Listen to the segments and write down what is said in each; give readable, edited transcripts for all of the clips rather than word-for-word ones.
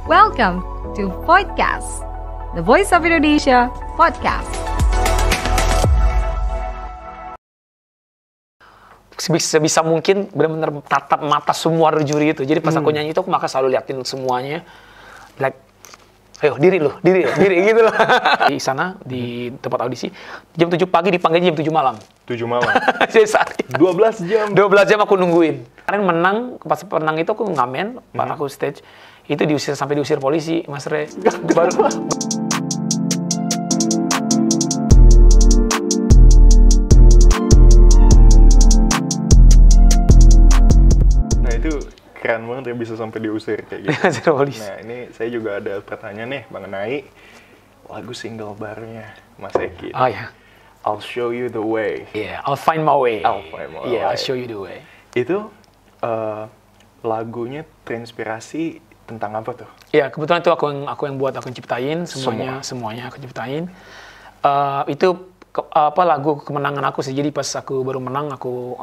Welcome to Podcast, the Voice of Indonesia Podcast. Sebisa mungkin benar-benar tatap mata semua juri itu. Jadi pas aku nyanyi itu aku maka selalu liatin semuanya. Like, ayo diri gitu loh. Di sana, di tempat audisi, jam 7 pagi dipanggil jam 7 malam. 7 malam? Jadi saat 12 jam? 12 jam aku nungguin. Kemarin menang, pas menang itu aku ngamen, pas aku stage, itu sampai diusir polisi, Mas Re. Baru... Keren banget ya bisa sampai diusir kayak gitu. Nah ini saya juga ada pertanyaan nih mengenai lagu single barunya Mas Eki. Oh ya. I'll Show You The Way. Yeah, I'll Find My Way. I'll Find My Way. Yeah, I'll Show You The Way. Itu lagunya terinspirasi tentang apa tuh? Ya kebetulan itu aku yang buat, aku yang ciptain semuanya aku ciptain. Itu lagu kemenangan aku sih. Jadi pas aku baru menang aku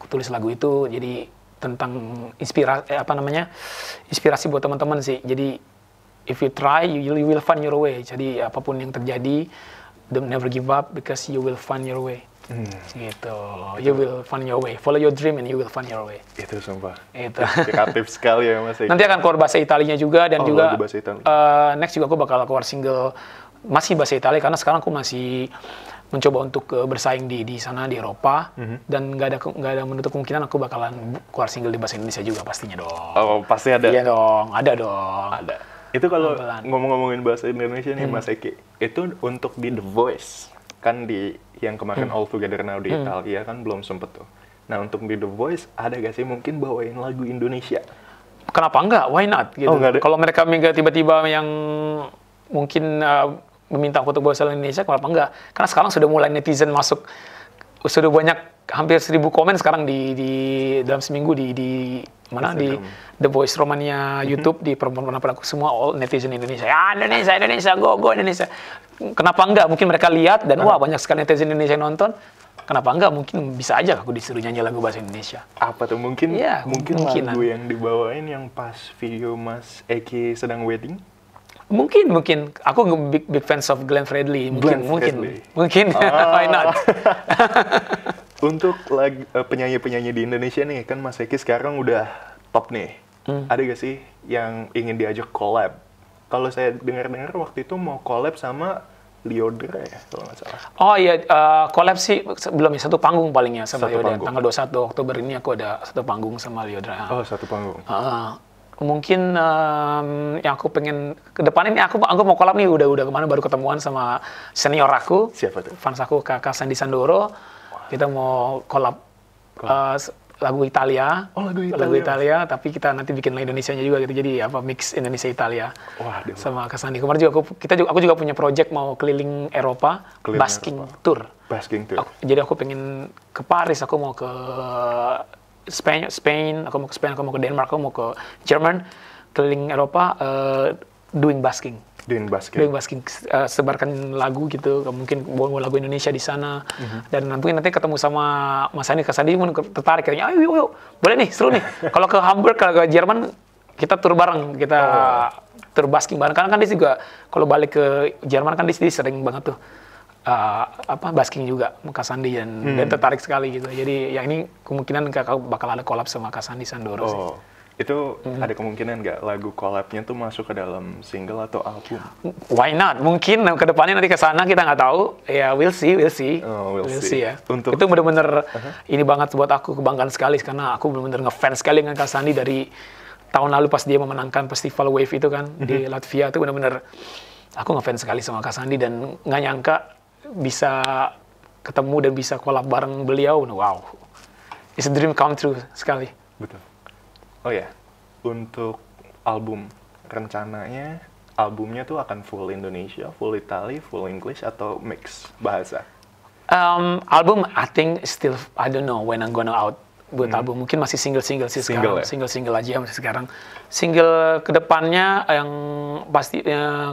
tulis lagu itu. Jadi tentang inspirasi buat teman-teman sih. Jadi if you try, you will find your way. Jadi apapun yang terjadi, don't never give up because you will find your way. Gitu. You will find your way. Follow your dream and you will find your way. Itu sumpah. Itu. Inspiratif sekali ya Mas Eki. Nanti akan keluar bahasa Italianya juga dan juga lagu bahasa Italia. Next juga aku bakal keluar single masih bahasa Italia karena sekarang aku masih mencoba untuk bersaing di sana di Eropa dan nggak ada menutup kemungkinan aku bakalan keluar single di bahasa Indonesia juga pastinya dong. Oh pasti ada. Iya dong, ada dong. Ada. Itu kalau ngomong-ngomongin bahasa Indonesia nih Mas Eki, itu untuk di The Voice kan di yang kemarin All Together Now di Italia kan belum sempet tuh. Nah untuk di The Voice ada gak sih mungkin bawain lagu Indonesia? Kenapa enggak? Why not? Gitu. Kalau mereka tiba-tiba yang mungkin meminta aku untuk bahasa Indonesia, kenapa enggak? Karena sekarang sudah mulai netizen masuk, sudah banyak hampir 1000 komen sekarang di dalam seminggu di mana Instagram. Di The Voice Romania YouTube di perempuan aku semua all netizen Indonesia. Ya Indonesia, go Indonesia. Kenapa enggak? Mungkin mereka lihat dan wah banyak sekali netizen Indonesia yang nonton. Kenapa enggak? Mungkin bisa aja aku disuruh nyanyi lagu bahasa Indonesia. Apa tuh? Mungkin lagu yang dibawain yang pas video Mas Eki sedang wedding? Mungkin aku big fans of Glenn Fredly. Mungkin why not? Untuk penyanyi-penyanyi di Indonesia nih kan Mas Eki sekarang udah top nih. Ada gak sih yang ingin diajak collab? Kalau saya dengar waktu itu mau collab sama Lyodra ya kalau nggak salah. Oh iya, collab sih belum ya, satu panggung palingnya sama Lyodra. Tanggal 21 Oktober ini aku ada satu panggung sama Lyodra. Oh satu panggung. Mungkin yang aku pengen ke depan ini aku mau collab nih udah kemana baru ketemuan sama senior aku. Siapa tuh? Fans aku Kakak Sandi Sandoro. Kita mau collab lagu Italia. Oh lagu Italia tapi kita nanti bikin lagu Indonesianya juga gitu. Jadi mix Indonesia Italia. Wah, sama Kak Sandi. Kemarin juga aku juga punya project mau keliling Eropa, basking tour. Basking tour. Jadi aku pengen ke Paris, aku mau ke Spain, aku mau ke Denmark, aku mau ke Jerman, keliling Eropa, doing basking, sebarkan lagu gitu, mungkin bawa lagu Indonesia di sana, dan nanti ketemu sama Mas Andi, Kak Sandi pun tertarik, katanya, ayo, boleh nih, seru nih, kalau ke Hamburg, kalau ke Jerman, kita tur bareng, kita tur basking bareng, karena kan dia juga, kalau balik ke Jerman kan dia sering banget tuh, basking juga Kak Sandi dan tertarik sekali gitu. Jadi yang ini kemungkinan bakal ada collab sama Kak Sandi Sandoro sih. Itu ada kemungkinan nggak lagu collabnya tuh masuk ke dalam single atau album? Why not? Mungkin ke depannya nanti ke sana kita nggak tahu. Ya we'll see. We'll see ya. Itu benar-benar ini banget buat aku, kebanggaan sekali karena aku benar-benar ngefans sekali dengan Kak Sandi dari tahun lalu pas dia memenangkan festival Wave itu kan di Latvia. Itu benar-benar aku ngefans sekali sama Kak Sandi dan nggak nyangka bisa ketemu dan bisa collab bareng beliau. Wow, it's a dream come true sekali. Betul. Oh ya, untuk album rencananya albumnya tuh akan full Indonesia, full Itali, full English atau mix bahasa? Album I think still I don't know when I'm gonna out. Buat album mungkin masih single sih sekarang, single aja masih sekarang. Single kedepannya yang pasti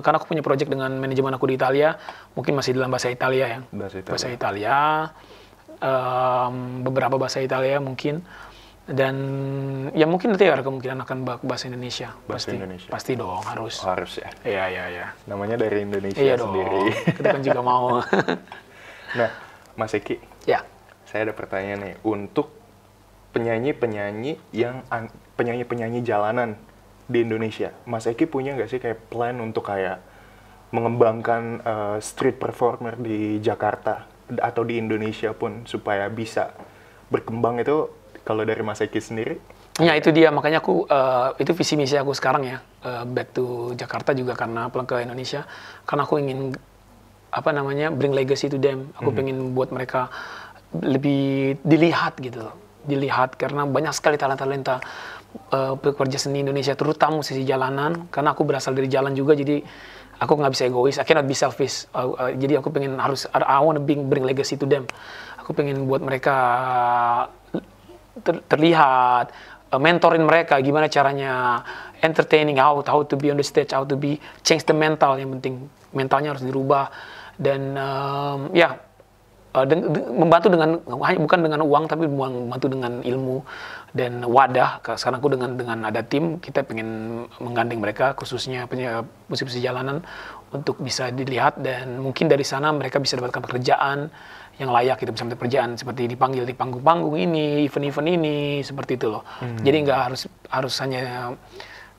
karena aku punya project dengan manajemen aku di Italia, mungkin masih dalam bahasa Italia ya. Bahasa Italia, beberapa bahasa Italia mungkin. Dan ya mungkin nanti ada kemungkinan akan bahasa Indonesia. Bahasa Indonesia. Pasti dong, harus. Harus ya. Iya. Namanya dari Indonesia Iya sendiri. Dong. Kita kan juga mau. Nah, Mas Eki. Ya. Saya ada pertanyaan nih. Untuk penyanyi-penyanyi jalanan di Indonesia, Mas Eki punya nggak sih kayak plan untuk kayak mengembangkan street performer di Jakarta atau di Indonesia pun supaya bisa berkembang itu? Kalau dari Mas Eki sendiri? Ya itu dia, makanya aku, itu visi misi aku sekarang ya, back to Jakarta juga karena pulang ke Indonesia, karena aku ingin, bring legacy to them, aku pengen buat mereka lebih dilihat gitu, karena banyak sekali talenta-talenta pekerja seni Indonesia, terutama musisi jalanan, karena aku berasal dari jalan juga, jadi aku nggak bisa egois, I cannot be selfish, jadi aku pengen I want to bring legacy to them, aku pengen buat mereka terlihat, mentorin mereka gimana caranya entertaining, how to be on the stage, how to be change the mental, yang penting mentalnya harus dirubah, dan membantu dengan bukan dengan uang tapi membantu dengan ilmu dan wadah. Sekarang aku dengan ada tim, kita pengen menggandeng mereka khususnya musisi jalanan untuk bisa dilihat, dan mungkin dari sana mereka bisa dapatkan pekerjaan yang layak, gitu, bisa pekerjaan seperti dipanggil di panggung-panggung ini, event-event ini, seperti itu loh. Jadi nggak harus hanya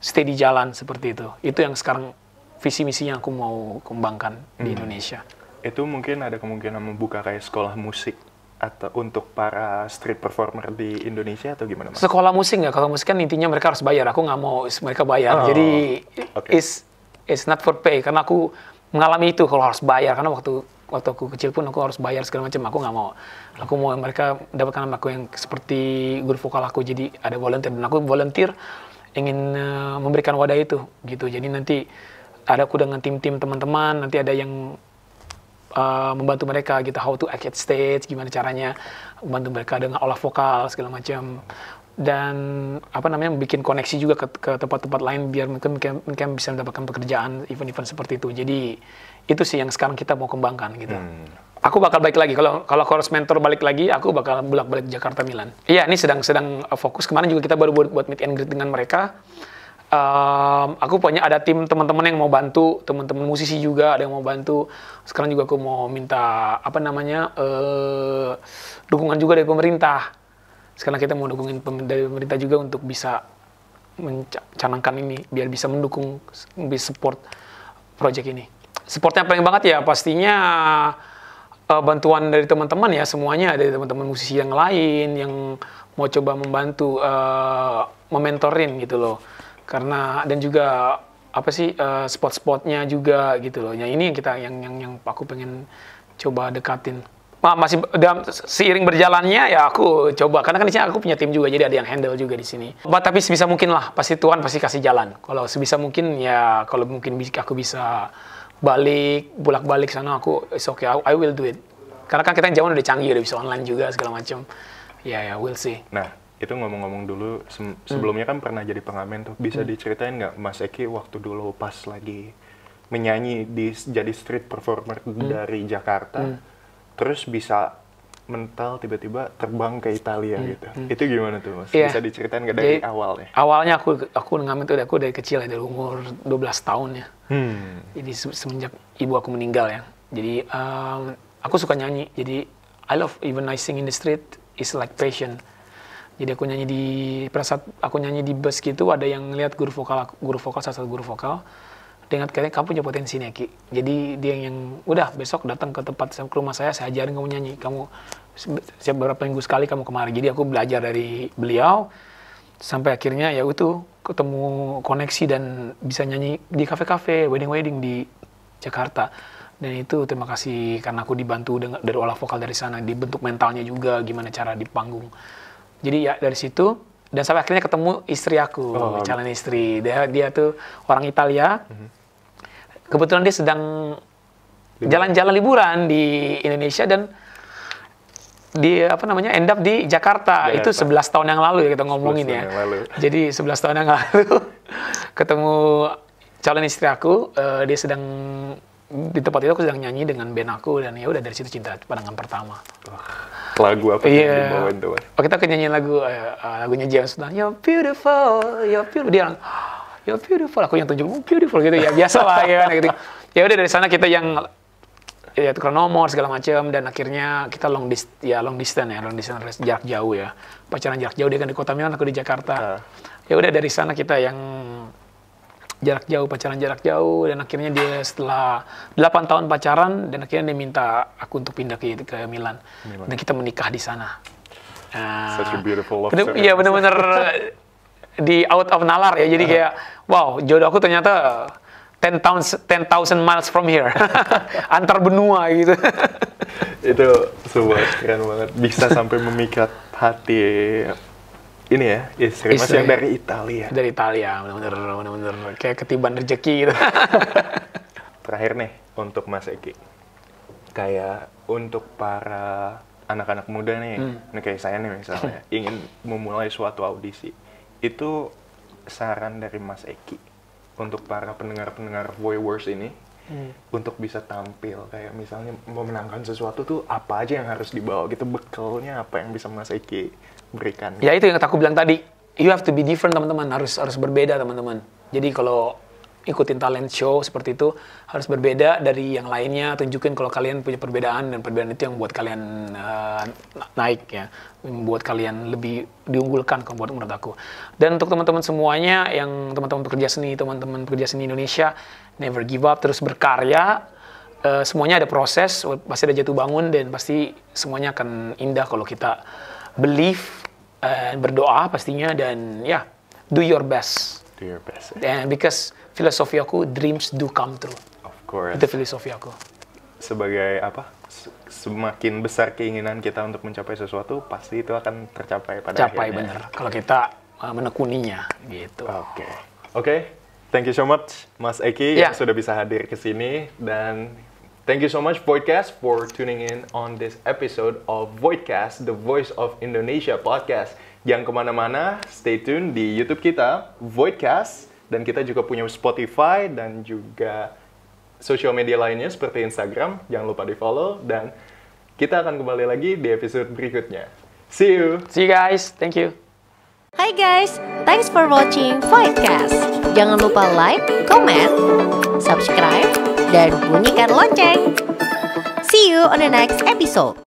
stay di jalan seperti itu. Itu yang sekarang visi misi yang aku mau kembangkan di Indonesia. Itu mungkin ada kemungkinan membuka kayak sekolah musik atau untuk para street performer di Indonesia atau gimana, Mas? Sekolah musik nggak? Kalau musik kan intinya mereka harus bayar. Aku nggak mau mereka bayar. Jadi it's not for pay, karena aku mengalami itu kalau harus bayar, karena waktu aku kecil pun aku harus bayar segala macam. Aku nggak mau. Aku mau mereka dapatkan aku yang seperti guru vokal aku. Jadi ada volunteer, dan aku volunteer ingin memberikan wadah itu gitu. Jadi nanti ada aku dengan tim-tim teman-teman, nanti ada yang membantu mereka gitu, how to act at stage, gimana caranya membantu mereka dengan olah vokal segala macam, dan bikin koneksi juga ke tempat-tempat lain biar mereka bisa mendapatkan pekerjaan event-event seperti itu. Jadi itu sih yang sekarang kita mau kembangkan gitu. Aku bakal balik lagi, kalau aku harus mentor balik lagi, aku bakal bolak-balik Jakarta Milan. Iya, ini sedang fokus. Kemarin juga kita baru buat meet and greet dengan mereka. Aku punya ada tim teman-teman yang mau bantu, teman-teman musisi juga ada yang mau bantu. Sekarang juga aku mau minta dukungan juga dari pemerintah. Sekarang kita mau dukungin dari pemerintah juga untuk bisa mencanangkan ini, biar bisa mendukung, bisa support project ini. Supportnya paling banget ya pastinya bantuan dari teman-teman ya, semuanya dari teman-teman musisi yang lain yang mau coba membantu mementorin gitu loh. Karena dan juga spot-spotnya juga gitu loh. Yang ini yang aku pengen coba dekatin. Masih seiring berjalannya ya aku coba, karena kan di sini aku punya tim juga, jadi ada yang handle juga di sini. Tapi sebisa mungkin lah, pasti Tuhan pasti kasih jalan. Kalau sebisa mungkin ya, kalau mungkin aku bisa bolak-balik sana, aku it's okay, I will do it. Karena kan kita yang jauh udah canggih, udah bisa online juga segala macam. Ya we'll see. Nah, itu ngomong-ngomong dulu, sebelumnya kan pernah jadi pengamen tuh. Bisa diceritain nggak, Mas Eki, waktu dulu pas lagi menyanyi jadi street performer dari Jakarta, terus bisa mental tiba-tiba terbang ke Italia gitu. Itu gimana tuh, Mas? Yeah. Bisa diceritain nggak dari awal ya? Awalnya aku ngamen tuh aku dari kecil ya, dari umur 12 tahun ya. Jadi semenjak ibu aku meninggal ya. Jadi aku suka nyanyi. Jadi I love even I sing in the street is like passion. Jadi aku nyanyi pada saat aku nyanyi di bus gitu, ada yang ngeliat guru vokal, salah satu guru vokal. Dia ingat, kayaknya kamu punya potensi nih, Ki. Jadi dia yang udah besok datang ke rumah saya ajarin kamu nyanyi. Kamu setiap beberapa minggu sekali kamu kemari. Jadi aku belajar dari beliau sampai akhirnya ya itu ketemu koneksi dan bisa nyanyi di kafe-kafe, wedding di Jakarta. Dan itu terima kasih karena aku dibantu dari olah vokal dari sana, dibentuk mentalnya juga gimana cara di panggung. Jadi ya dari situ, dan sampai akhirnya ketemu istri aku, calon istri. Dia tuh orang Italia. Kebetulan dia sedang jalan-jalan liburan di Indonesia, dan dia end up di Jakarta. Itu 11 tahun yang lalu ya kita ngomongin ya. Jadi 11 tahun yang lalu ketemu calon istri aku, dia sedang di tempat itu aku sedang nyanyi dengan band aku, dan ya udah dari situ cinta pandangan pertama. Lagu apa yang dibawain tuh? Oh, kita nyanyiin lagunya James Blunt, You're beautiful, you're beautiful. Dia bilang, You're beautiful. Aku yang tunjuk, beautiful gitu ya, biasa lah ya gitu. Ya udah dari sana kita yang ya tukar nomor segala macam, dan akhirnya kita long distance jarak jauh ya. Pacaran jarak jauh, dia kan di Kota Milan, aku di Jakarta. Ya udah dari sana kita yang jarak jauh, pacaran jarak jauh, dan akhirnya dia setelah 8 tahun pacaran, dan akhirnya dia minta aku untuk pindah ke Milan. Dan kita menikah di sana. Such a beautiful love story. Iya benar-benar di out of nalar ya, jadi kayak wow, jodoh aku ternyata 10,000 miles from here. Antar benua gitu. Itu sebuah keren banget, bisa sampai memikat hati ini ya, istri Mas yang dari Italia. Dari Italia, benar-benar kayak ketiban rezeki gitu. Terakhir nih untuk Mas Eki, kayak untuk para anak-anak muda nih, kayak saya nih misalnya, ingin memulai suatu audisi, itu saran dari Mas Eki untuk para pendengar-pendengar Voice ini, untuk bisa tampil, kayak misalnya memenangkan sesuatu tuh apa aja yang harus dibawa gitu, bekalnya apa yang bisa Mas Eki berikan? Ya itu yang aku bilang tadi, you have to be different teman-teman, harus berbeda teman-teman. Jadi kalau ikutin talent show seperti itu harus berbeda dari yang lainnya, tunjukin kalau kalian punya perbedaan, dan perbedaan itu yang buat kalian naik ya, membuat kalian lebih diunggulkan kalau menurut aku. Dan untuk teman-teman semuanya yang teman-teman pekerja seni Indonesia, never give up, terus berkarya. Semuanya ada proses, pasti ada jatuh bangun, dan pasti semuanya akan indah kalau kita believe, berdoa pastinya, dan ya, do your best. Do your best. And because filosofi aku, dreams do come true. Of course. Itu filosofi aku. Sebagai apa? Semakin besar keinginan kita untuk mencapai sesuatu, pasti itu akan tercapai pada akhirnya. Capai bener. Kalau kita menekuninya, gitu. Oke. Thank you so much, Mas Eki, yang sudah bisa hadir ke sini, dan thank you so much, Voidcast, for tuning in on this episode of Voidcast, the Voice of Indonesia podcast. Jangan kemana-mana, stay tune di YouTube kita, Voidcast, dan kita juga punya Spotify dan juga sosial media lainnya seperti Instagram. Jangan lupa di-follow, dan kita akan kembali lagi di episode berikutnya. See you! See you guys, thank you. Hai guys, thanks for watching Voidcast. Jangan lupa like, comment, subscribe, dan bunyikan lonceng. See you on the next episode.